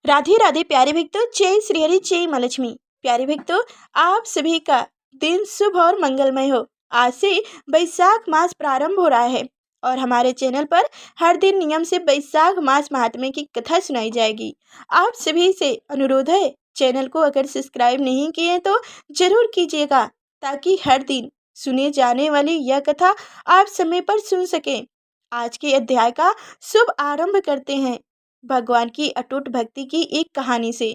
राधे राधे प्यारे भक्तों, जय श्री हरि, जय माँ लक्ष्मी। प्यारे भक्तों, आप सभी का दिन शुभ और मंगलमय हो। आज से वैशाख मास प्रारंभ हो रहा है और हमारे चैनल पर हर दिन नियम से वैशाख मास महात्म्य की कथा सुनाई जाएगी। आप सभी से अनुरोध है, चैनल को अगर सब्सक्राइब नहीं किए तो जरूर कीजिएगा, ताकि हर दिन सुने जाने वाली यह कथा आप समय पर सुन सकें। आज के अध्याय का शुभ आरंभ करते हैं भगवान की अटूट भक्ति की एक कहानी से।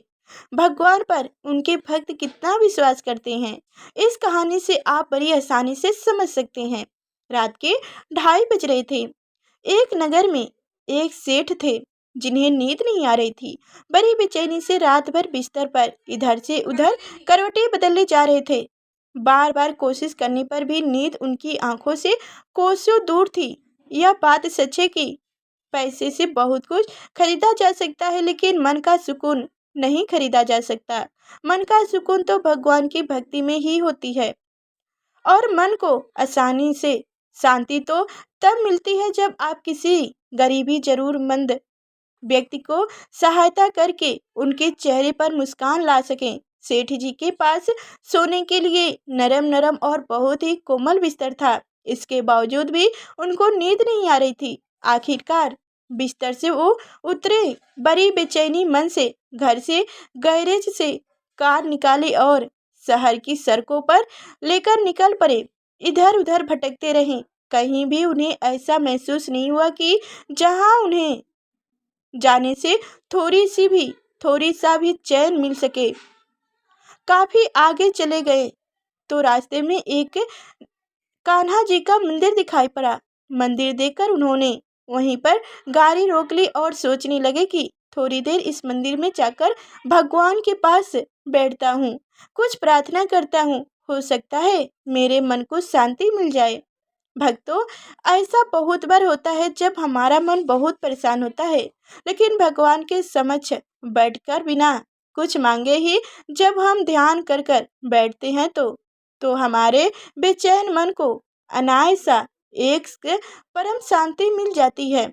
भगवान पर उनके भक्त कितना विश्वास करते हैं, इस कहानी से आप बड़ी आसानी से समझ सकते हैं। रात के 2:30 बज रहे थे। एक नगर में एक सेठ थे जिन्हें नींद नहीं आ रही थी। बड़ी बेचैनी से रात भर बिस्तर पर इधर से उधर करवटें बदलने जा रहे थे। बार बार कोशिश करने पर भी नींद उनकी आंखों से कोसों दूर थी। यह बात सच है कि पैसे से बहुत कुछ खरीदा जा सकता है, लेकिन मन का सुकून नहीं खरीदा जा सकता। मन का सुकून तो भगवान की भक्ति में ही होती है, और मन को आसानी से शांति तो तब मिलती है जब आप किसी गरीबी जरूरतमंद व्यक्ति को सहायता करके उनके चेहरे पर मुस्कान ला सकें। सेठ जी के पास सोने के लिए नरम नरम और बहुत ही कोमल बिस्तर था। इसके बावजूद भी उनको नींद नहीं आ रही थी। आखिरकार बिस्तर से वो उतरे। बड़ी बेचैनी मन से घर से गैरेज से कार निकाली और शहर की सड़कों पर लेकर निकल पड़े। इधर उधर भटकते रहे। कहीं भी उन्हें ऐसा महसूस नहीं हुआ कि जहां उन्हें जाने से थोड़ी सा भी चैन मिल सके। काफी आगे चले गए तो रास्ते में एक कान्हा जी का मंदिर दिखाई पड़ा। मंदिर देखकर उन्होंने वहीं पर गाड़ी रोक ली और सोचने लगे कि थोड़ी देर इस मंदिर में जाकर भगवान के पास बैठता हूँ, कुछ प्रार्थना करता हूँ, हो सकता है मेरे मन को शांति मिल जाए। भक्तों, ऐसा बहुत बार होता है जब हमारा मन बहुत परेशान होता है, लेकिन भगवान के समक्ष बैठकर बिना कुछ मांगे ही जब हम ध्यान कर कर बैठते हैं तो हमारे बेचैन मन को अनायासा एक परम शांति मिल जाती है,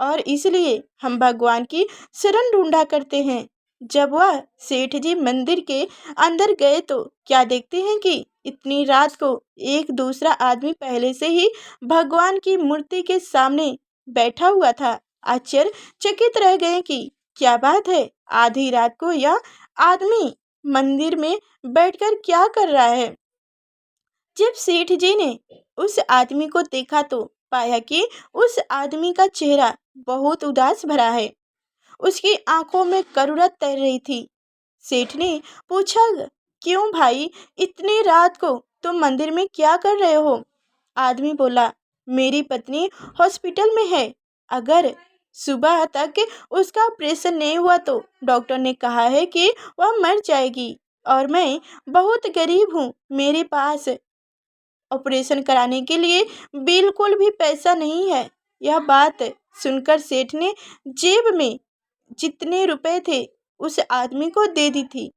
और इसलिए हम भगवान की शरण ढूंढा करते हैं। जब वह सेठ जी मंदिर के अंदर गए तो क्या देखते हैं कि इतनी रात को एक दूसरा आदमी पहले से ही भगवान की मूर्ति के सामने बैठा हुआ था। आश्चर्यचकित रह गए कि क्या बात है, आधी रात को यह आदमी मंदिर में बैठकर क्या कर रहा है। जब सेठ जी ने उस आदमी को देखा तो पाया कि उस आदमी का चेहरा बहुत उदास भरा है। उसकी आंखों में करुणा तैर रही थी। सेठ ने पूछा, क्यों भाई, इतनी रात को तुम मंदिर में क्या कर रहे हो? आदमी बोला, मेरी पत्नी हॉस्पिटल में है। अगर सुबह तक उसका ऑपरेशन नहीं हुआ तो डॉक्टर ने कहा है कि वह मर जाएगी, और मैं बहुत गरीब हूँ। मेरे पास ऑपरेशन कराने के लिए बिल्कुल भी पैसा नहीं है। यह बात सुनकर सेठ ने जेब में जितने रुपए थे उस आदमी को दे दी थी।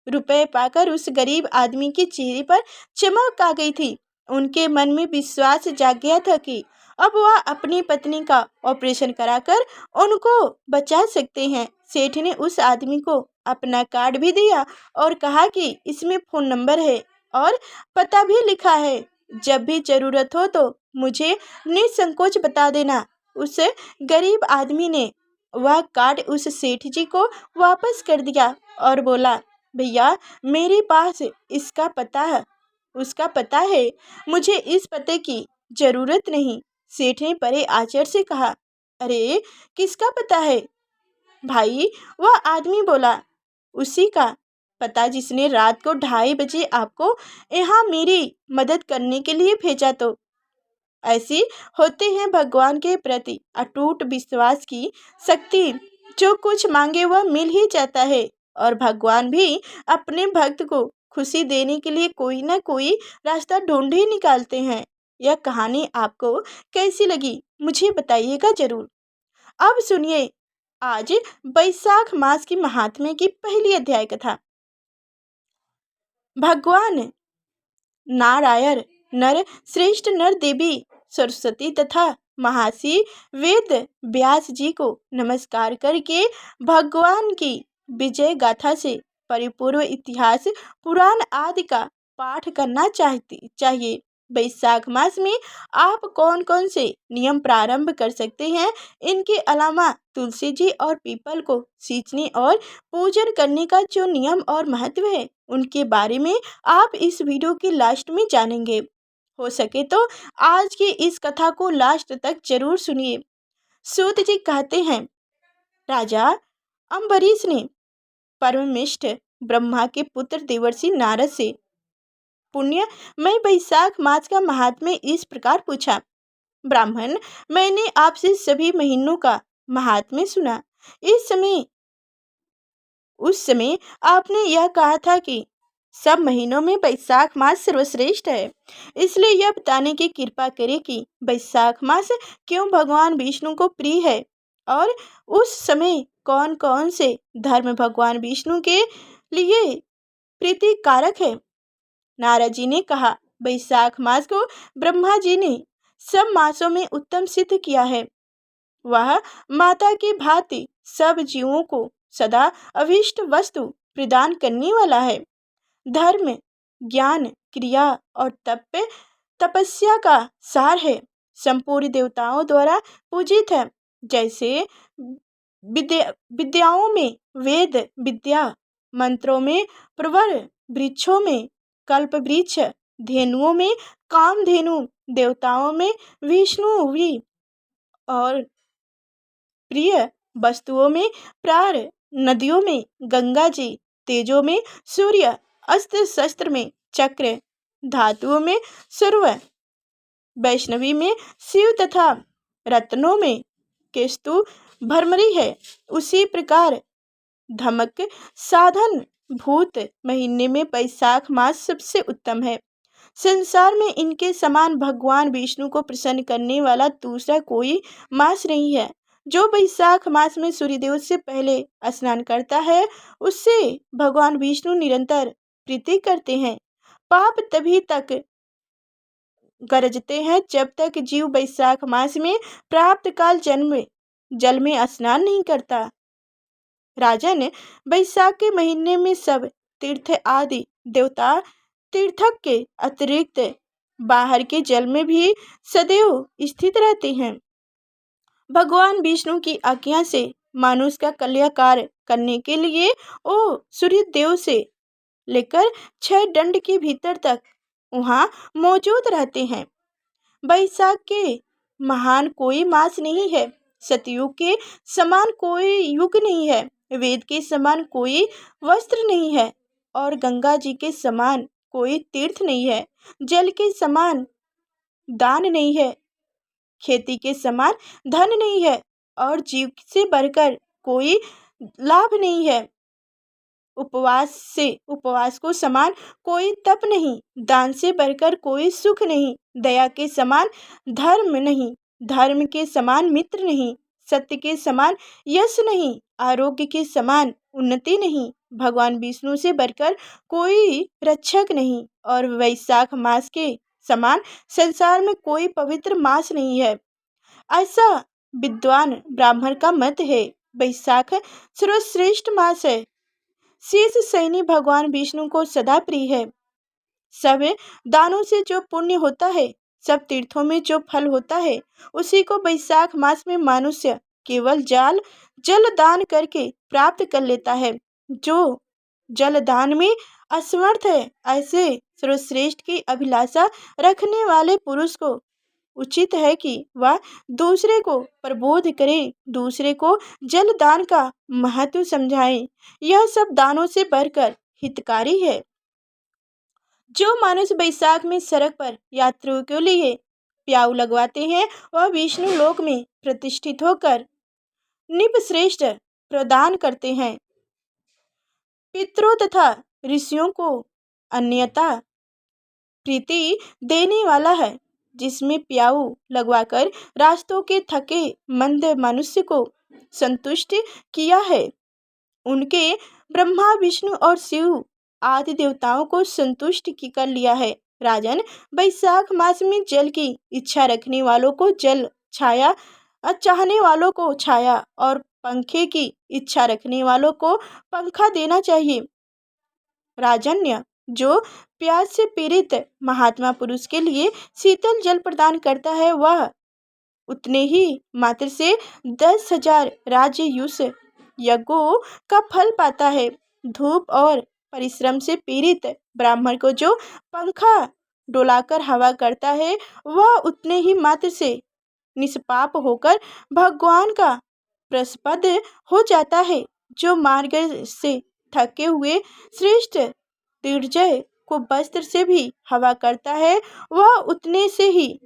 रुपए पाकर उस गरीब आदमी के चेहरे पर चमक आ गई थी। उनके मन में विश्वास जाग गया था कि अब वह अपनी पत्नी का ऑपरेशन कराकर उनको बचा सकते हैं। सेठ ने उस आदमी को अपना कार्ड भी दिया और कहा कि इसमें फ़ोन नंबर है और पता भी लिखा है। जब भी ज़रूरत हो तो मुझे निसंकोच बता देना। उस गरीब आदमी ने वह कार्ड उस सेठ जी को वापस कर दिया और बोला, भैया, मेरे पास उसका पता है, मुझे इस पते की ज़रूरत नहीं। सेठ ने बड़े आश्चर्य से कहा, अरे किसका पता है भाई? वह आदमी बोला, उसी का पता जिसने रात को 2:30 बजे आपको यहाँ मेरी मदद करने के लिए भेजा। तो ऐसी होती है भगवान के प्रति अटूट विश्वास की शक्ति। जो कुछ मांगे वह मिल ही जाता है, और भगवान भी अपने भक्त को खुशी देने के लिए कोई ना कोई रास्ता ढूंढ ही निकालते हैं। यह कहानी आपको कैसी लगी मुझे बताइएगा जरूर। अब सुनिए आज वैशाख मास की महात्म्य की पहली अध्याय कथा। भगवान नारायण नर श्रेष्ठ नर देवी सरस्वती तथा महर्षि वेद व्यास जी को नमस्कार करके भगवान की विजय गाथा से परिपूर्ण इतिहास पुराण आदि का पाठ करना चाहिए। वैशाख मास में आप कौन कौन से नियम प्रारंभ कर सकते हैं? इनके अलावा तुलसी जी और पीपल को सींचने और पूजन करने का जो नियम और महत्व है, उनके बारे में आप इस वीडियो के लास्ट में जानेंगे। हो सके तो आज की इस कथा को लास्ट तक जरूर सुनिए। सूत जी कहते हैं, राजा अम्बरीश ने परमनिष्ठ ब्रह्मा के पुत्र देवर्षि नारद से पुण्य मैं वैशाख मास का महात्म्य इस प्रकार पूछा। ब्राह्मण, मैंने आपसे सभी महीनों का महात्म्य सुना। उस समय आपने यह कहा था कि सब महीनों में वैशाख मास सर्वश्रेष्ठ है। इसलिए यह बताने की कृपा करें कि वैशाख मास क्यों भगवान विष्णु को प्रिय है और उस समय कौन कौन से धर्म भगवान विष्णु के लिए प्रीति कारक है। नारद जी ने कहा, वैशाख मास को ब्रह्मा जी ने सब मासों में उत्तम सिद्ध किया है। वह माता की भांति सब जीवों को सदा अभीष्ट वस्तु प्रदान करने वाला है। धर्म, ज्ञान, क्रिया और तपस्या का सार है। संपूर्ण देवताओं द्वारा पूजित है। जैसे विद्याओं में वेद विद्या, मंत्रों में प्रवर, वृक्षों में कल्प वृक्ष, धेनुओं में कामधेनु, देवताओं में विष्णु भी और प्रिय वस्तुओं में प्राण, नदियों में गंगा जी, तेजों में सूर्य, अस्त्र शस्त्र में चक्र, धातुओं में सर्व, वैष्णवी में शिव तथा रत्नों में केस्तु भरमरी है। उसी प्रकार धमक साधन भूत महीने में वैशाख मास सबसे उत्तम है। संसार में इनके समान भगवान विष्णु को प्रसन्न करने वाला दूसरा कोई मास नहीं है। जो वैशाख मास में सूर्यदेव से पहले स्नान करता है, उससे भगवान विष्णु निरंतर प्रीति करते हैं। पाप तभी तक गरजते हैं जब तक जीव वैशाख मास में प्राप्त काल जल में स्नान नहीं करता। राजन, वैशाख के महीने में सब तीर्थ आदि देवता तीर्थक के अतिरिक्त बाहर के जल में भी सदैव स्थित रहते हैं। भगवान विष्णु की आज्ञा से मनुष्य का कल्याण करने के लिए वो सूर्य देव से लेकर 6 दंड के भीतर तक वहाँ मौजूद रहते हैं। वैशाख के महान कोई मास नहीं है। सतयुग के समान कोई युग नहीं है। वेद के समान कोई वस्त्र नहीं है और गंगा जी के समान कोई तीर्थ नहीं है। जल के समान दान नहीं है, खेती के समान धन नहीं है और जीव से बढ़कर कोई लाभ नहीं है। उपवास को समान कोई तप नहीं, दान से बढ़कर कोई सुख नहीं, दया के समान धर्म नहीं, धर्म के समान मित्र नहीं, सत्य के समान यश नहीं, आरोग्य के समान उन्नति नहीं, भगवान विष्णु से बढ़कर कोई रक्षक नहीं और वैशाख मास के समान संसार में कोई पवित्र मास नहीं है। ऐसा विद्वान ब्राह्मण का मत है। वैशाख सर्वश्रेष्ठ मास है। शेष शयनी भगवान विष्णु को सदा प्रिय है। सब दानों से जो पुण्य होता है, सब तीर्थों में जो फल होता है, उसी को वैशाख मास में मनुष्य केवल जल दान करके प्राप्त कर लेता है। जो जल दान में असमर्थ है, ऐसे सर्वश्रेष्ठ की अभिलाषा रखने वाले पुरुष को उचित है कि वह दूसरे को प्रबोध करे, दूसरे को जल दान का महत्व समझाए। यह सब दानों से बढ़कर हितकारी है। जो मनुष्य वैशाख में सड़क पर यात्रियों के लिए प्याऊ लगवाते हैं, वह विष्णु लोक में प्रतिष्ठित होकर निपश्रेष्ठ प्रदान करते हैं। पितरों तथा ऋषियों को अन्यथा प्रीति देने वाला है। जिसमें प्याऊ लगवाकर रास्तों के थके मंद मनुष्य को संतुष्ट किया है, उनके ब्रह्मा विष्णु और शिव आदि देवताओं को संतुष्ट कर लिया है। राजन, वैशाख मास में जल की इच्छा रखने वालों को जल, छाया चाहने वालों को छाया और पंखे की इच्छा रखने वालों को पंखा देना चाहिए। राजन्य जो प्यास से पीड़ित महात्मा पुरुष के लिए शीतल जल प्रदान करता है, वह उतने ही मात्र से 10,000 राजयूष यज्ञों का फल पाता है। धूप और परिश्रम से पीड़ित ब्राह्मण को जो पंखा डोलाकर हवा करता है, वह उतने ही मात्र से निष्पाप होकर भगवान का प्रसाद हो जाता है। जो मार्ग से थके हुए श्रेष्ठ दुर्जय को वस्त्र से भी हवा करता है, वह उतने से ही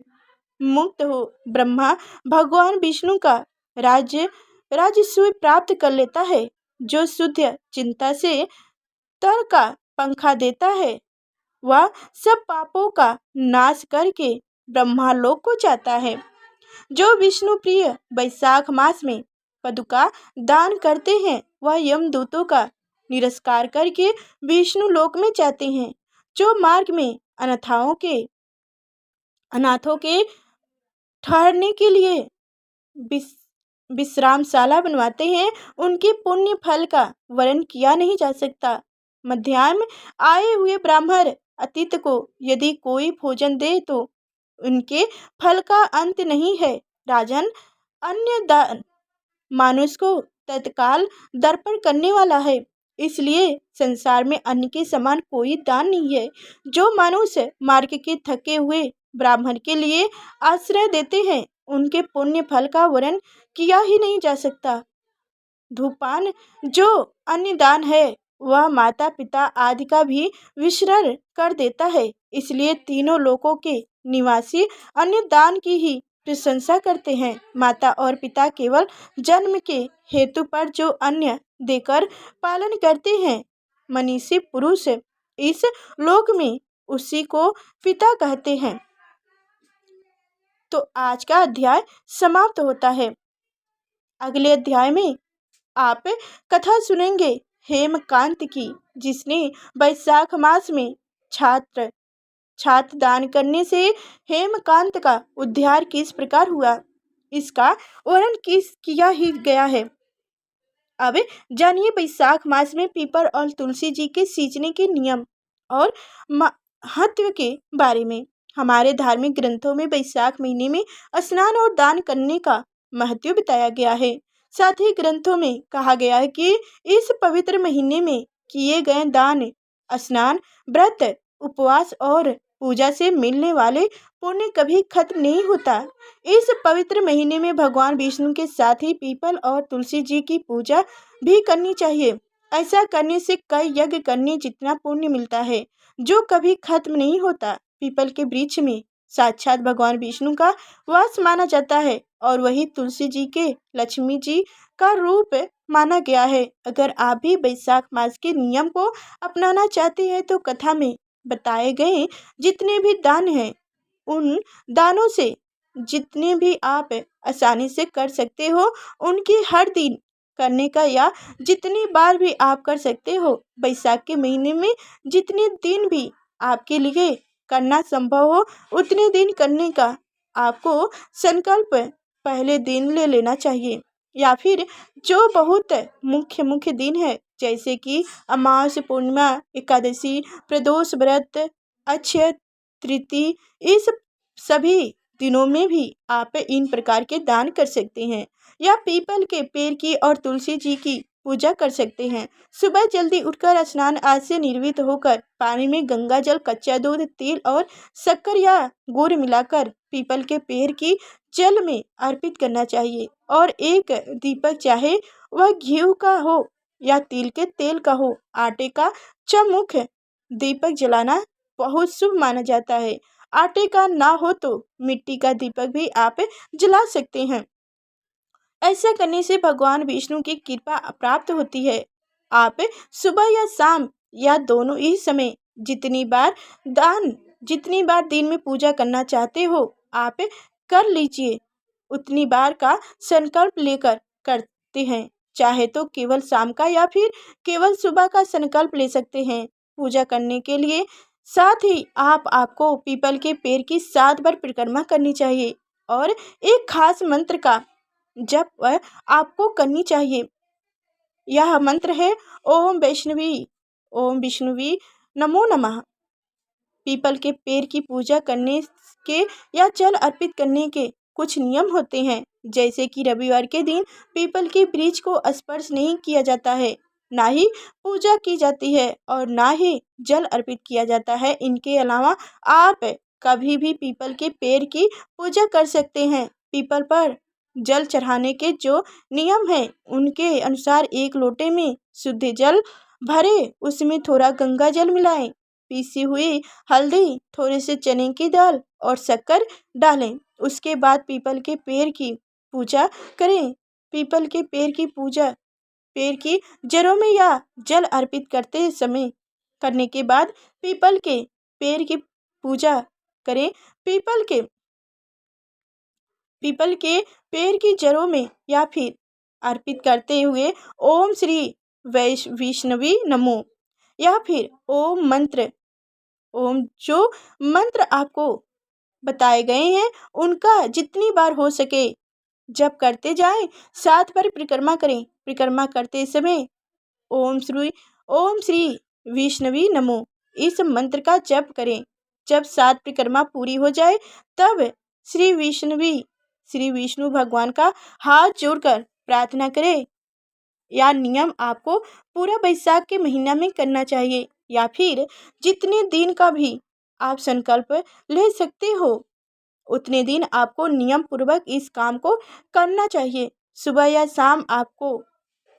मुक्त हो ब्रह्मा भगवान विष्णु का राजस्व प्राप्त कर लेता है। जो शुद्ध चिंता से तर का पंखा देता है, वह सब पापों का नाश करके ब्रह्मालोक को जाता है। जो विष्णु प्रिय वैशाख मास में पदुका दान करते हैं, वह यमदूतों का निरस्कार करके विष्णु लोक में जाते हैं। जो मार्ग में अनाथों के ठहरने के लिए विश्रामशाला बनवाते हैं, उनके पुण्य फल का वर्णन किया नहीं जा सकता। मध्याह्न में आए हुए ब्राह्मण अतिथि को यदि कोई भोजन दे तो उनके फल का अंत नहीं है। राजन, अन्य दान मानुष को तत्काल दर्पण करने वाला है, इसलिए संसार में अन्न के समान कोई दान नहीं है। जो मनुष्य मार्ग के थके हुए ब्राह्मण के लिए आश्रय देते हैं, उनके पुण्य फल का वर्णन किया ही नहीं जा सकता। धूपान जो अन्य दान है, वह माता पिता आदि का भी विसर्जन कर देता है, इसलिए तीनों लोकों के निवासी अन्य दान की ही प्रशंसा करते हैं। माता और पिता केवल जन्म के हेतु पर जो अन्न देकर पालन करते हैं, मनीषी पुरुष इस लोक में उसी को पिता कहते हैं। तो आज का अध्याय समाप्त होता है। अगले अध्याय में आप कथा सुनेंगे हेमकांत की, जिसने वैशाख मास में छात्र दान करने से हेमकांत का उद्धार किस प्रकार हुआ, इसका वर्णन किया ही गया है। अब जानिए वैशाख मास में पीपल और तुलसी जी के सींचने के नियम और महत्व के बारे में। हमारे धार्मिक ग्रंथों में वैशाख महीने में स्नान और दान करने का महत्व बताया गया है। साथ ही ग्रंथों में कहा गया है कि इस पवित्र महीने में किए गए दान, स्नान, व्रत, उपवास और पूजा से मिलने वाले पुण्य कभी खत्म नहीं होता। इस पवित्र महीने में भगवान विष्णु के साथ ही पीपल और तुलसी जी की पूजा भी करनी चाहिए। ऐसा करने से कई यज्ञ करने जितना पुण्य मिलता है, जो कभी खत्म नहीं होता। पीपल के वृक्ष में साक्षात भगवान विष्णु का वास माना जाता है और वही तुलसी जी के लक्ष्मी जी का रूप माना गया है। अगर आप भी वैशाख मास के नियम को अपनाना चाहते हैं तो कथा में बताए गए जितने भी दान हैं, उन दानों से जितने भी आप आसानी से कर सकते हो, उनकी हर दिन करने का या जितनी बार भी आप कर सकते हो, वैशाख के महीने में जितने दिन भी आपके लिए करना संभव हो, उतने दिन करने का आपको संकल्प पहले दिन ले लेना चाहिए। या फिर जो बहुत मुख्य दिन है, जैसे कि अमावस्या, पूर्णिमा, एकादशी, प्रदोष व्रत, अक्षय तृतीया, इस सभी दिनों में भी आप इन प्रकार के दान कर सकते हैं। या पीपल के पेड़ की और तुलसी जी की पूजा कर सकते हैं। सुबह जल्दी उठकर स्नान आदि से निर्वित होकर पानी में गंगा जल, कच्चा दूध, तिल और शक्कर या गुड़ मिलाकर पीपल के पेड़ की जल में अर्पित करना चाहिए और एक दीपक, चाहे वह घी का हो या तिल के तेल का हो, आटे का चमुख दीपक जलाना बहुत शुभ माना जाता है। आटे का ना हो तो मिट्टी का दीपक भी आप जला सकते हैं। ऐसा करने से भगवान विष्णु की कृपा प्राप्त होती है। आप सुबह या शाम या दोनों ही समय जितनी बार दिन में पूजा करना चाहते हो, आप कर लीजिए। उतनी बार का संकल्प लेकर करते हैं, चाहे तो केवल शाम का या फिर केवल सुबह का संकल्प ले सकते हैं पूजा करने के लिए। साथ ही आपको पीपल के पेड़ की 7 बार परिक्रमा करनी चाहिए और एक खास मंत्र का जब वह आपको करनी चाहिए। यह मंत्र है ओम विष्णुवी नमो नमः। पीपल के पेड़ की पूजा करने के या जल अर्पित करने के कुछ नियम होते हैं, जैसे कि रविवार के दिन पीपल के वृक्ष को स्पर्श नहीं किया जाता है, ना ही पूजा की जाती है और ना ही जल अर्पित किया जाता है। इनके अलावा आप कभी भी पीपल के पेड़ की पूजा कर सकते हैं। पीपल पर जल चढ़ाने के जो नियम हैं उनके अनुसार एक लोटे में शुद्ध जल भरे, उसमें थोड़ा गंगा जल मिलाएं, पीसी हुई हल्दी, थोड़े से चने की दाल और शक्कर डालें। उसके बाद पीपल के पेड़ की पूजा करें। पीपल के पेड़ की पूजा पेड़ की जड़ों में या जल अर्पित करते समय करने के बाद पीपल के पेड़ की पूजा करें। पीपल के पेड़ की जड़ों में या फिर अर्पित करते हुए ओम श्री विष्णवी नमो या फिर जो मंत्र आपको बताए गए हैं उनका जितनी बार हो सके जप करते जाएं। 7 बार परिक्रमा करें। परिक्रमा करते समय ओम श्री विष्णवी नमो इस मंत्र का जप करें। जब 7 परिक्रमा पूरी हो जाए तब श्री विष्णु भगवान का हाथ जोड़कर प्रार्थना करें। यह नियम आपको पूरा वैशाख के महीना में करना चाहिए या फिर जितने दिन का भी आप संकल्प ले सकते हो उतने दिन आपको नियम पूर्वक इस काम को करना चाहिए। सुबह या शाम आपको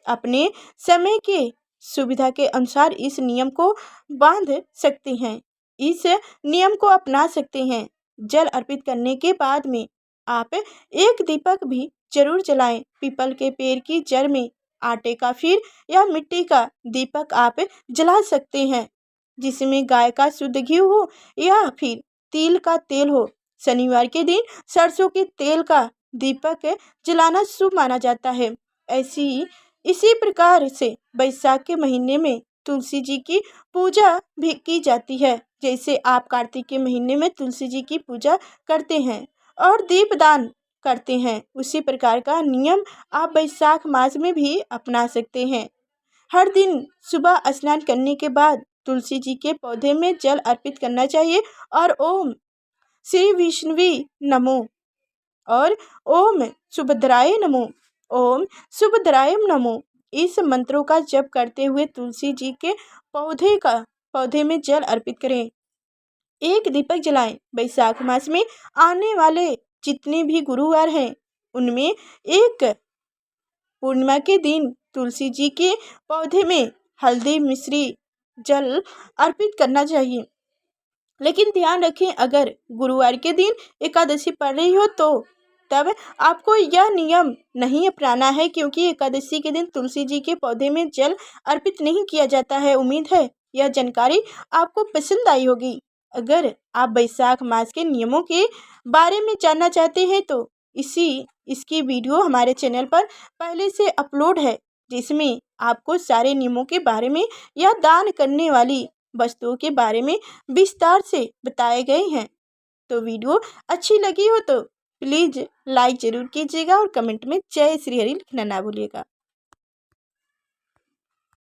अपने समय के सुविधा के अनुसार इस नियम को बांध सकते हैं, इस नियम को अपना सकते हैं। जल अर्पित करने के बाद में आप एक दीपक भी जरूर जलाएं। पीपल के पेड़ की जड़ में आटे का फिर या मिट्टी का दीपक आप जला सकते हैं, जिसमें गाय का शुद्ध घी हो या फिर तिल का तेल हो। शनिवार के दिन सरसों के तेल का दीपक जलाना शुभ माना जाता है। इसी प्रकार से वैशाख के महीने में तुलसी जी की पूजा भी की जाती है। जैसे आप कार्तिक के महीने में तुलसी जी की पूजा करते हैं और दीपदान करते हैं, उसी प्रकार का नियम आप वैशाख मास में भी अपना सकते हैं। हर दिन सुबह स्नान करने के बाद तुलसी जी के पौधे में जल अर्पित करना चाहिए और ओम श्री विष्णुवी नमो और ओम सुभद्राय नमो इस मंत्रों का जप करते हुए तुलसी जी के पौधे में जल अर्पित करें। एक दीपक जलाएं। वैशाख मास में आने वाले जितने भी गुरुवार हैं उनमें एक पूर्णिमा के दिन तुलसी जी के पौधे में हल्दी मिश्री जल अर्पित करना चाहिए। लेकिन ध्यान रखें, अगर गुरुवार के दिन एकादशी पड़ रही हो तो तब आपको यह नियम नहीं अपनाना है, क्योंकि एकादशी के दिन तुलसी जी के पौधे में जल अर्पित नहीं किया जाता है। उम्मीद है यह जानकारी आपको पसंद आई होगी। अगर आप वैशाख मास के नियमों के बारे में जानना चाहते हैं तो इसकी वीडियो हमारे चैनल पर पहले से अपलोड है, जिसमें आपको सारे नियमों के बारे में या दान करने वाली वस्तुओं के बारे में विस्तार से बताए गए हैं। तो वीडियो अच्छी लगी हो तो प्लीज़ लाइक ज़रूर कीजिएगा और कमेंट में जय श्री हरि लिखना ना भूलिएगा।